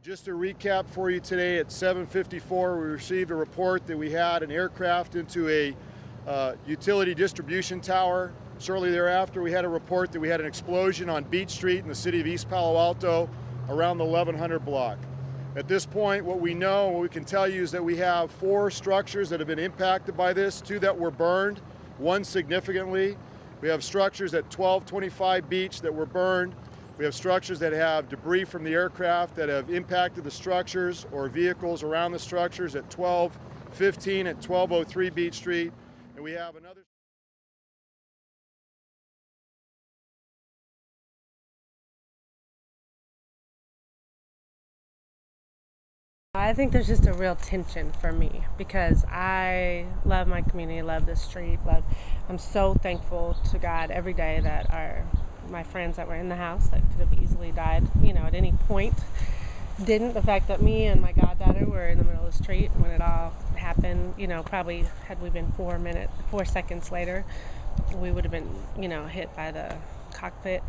Just to recap for you today, at 7:54 we received a report that we had an aircraft into a utility distribution tower. Shortly thereafter we had a report that we had an explosion on Beech Street in the city of East Palo Alto around the 1100 block. At this point, what we know, what we can tell you is that we have 4 structures that have been impacted by this, 2 that were burned, 1 significantly. We have structures at 1225 Beech that were burned. We have structures that have debris from the aircraft that have impacted the structures or vehicles around the structures at 1215 and 1203 Beech Street. And we have another. I think there's just a real tension for me because I love my community, love this street, I'm so thankful to God every day that my friends that were in the house that could have easily died, at any point, didn't. The fact that me and my goddaughter were in the middle of the street when it all happened, probably had we been 4 seconds later, we would have been, hit by the cockpit.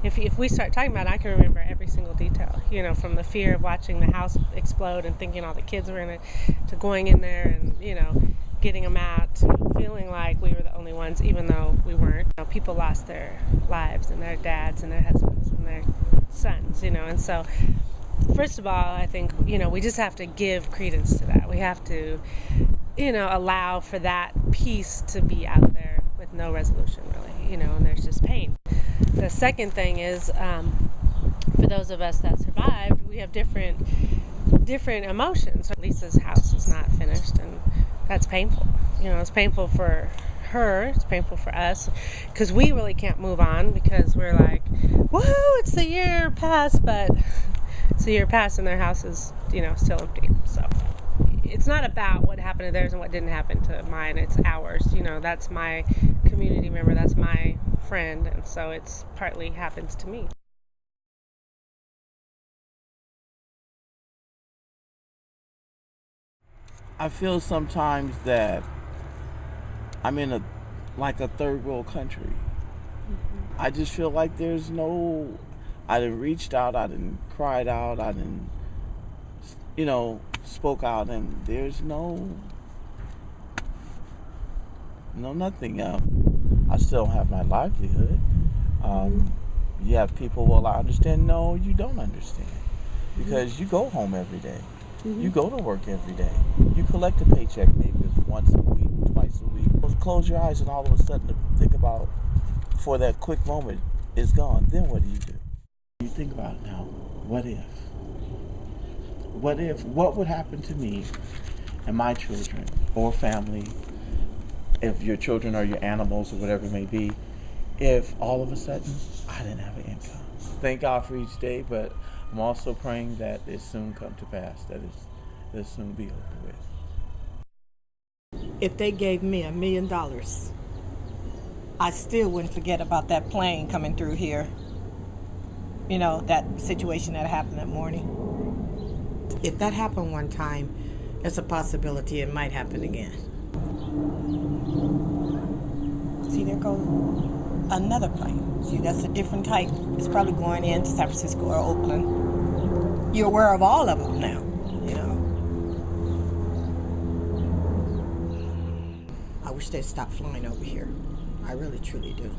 If we start talking about it, I can remember every single detail, from the fear of watching the house explode and thinking all the kids were in it, to going in there and, getting them out, to feeling like we were the only ones, even though we weren't. People lost their lives and their dads and their husbands and their sons, and so first of all, I think, we just have to give credence to that. We have to, allow for that peace to be out there with no resolution, really, and there's just pain. The second thing is, for those of us that survived, we have different emotions. Lisa's house is not finished, and that's painful. It's painful for her, it's painful for us, because we really can't move on because we're like, woohoo, it's the year past, but it's a year past and their house is, still empty. So it's not about what happened to theirs and what didn't happen to mine, it's ours. That's my community member, that's my friend, and so it's partly happens to me. I feel sometimes that I'm in a third world country. Mm-hmm. I just feel like I done reached out, I done cried out, I done, spoke out, and there's nothing. I still have my livelihood. You have people, well, I understand. No, you don't understand. Because you go home every day. Mm-hmm. You go to work every day. You collect a paycheck maybe once a week, twice a week. Close your eyes and all of a sudden think about, for that quick moment, is gone. Then what do? You think about now, what if? What would happen to me and my children or family, if your children are your animals or whatever it may be, if all of a sudden I didn't have an income? Thank God for each day, but I'm also praying that it soon come to pass, that it'll soon be over with. If they gave me $1 million, I still wouldn't forget about that plane coming through here. That situation that happened that morning. If that happened one time, there's a possibility it might happen again. See, there goes another plane. See, that's a different type. It's probably going into San Francisco or Oakland. You're aware of all of them now, I wish they'd stop flying over here. I really, truly do.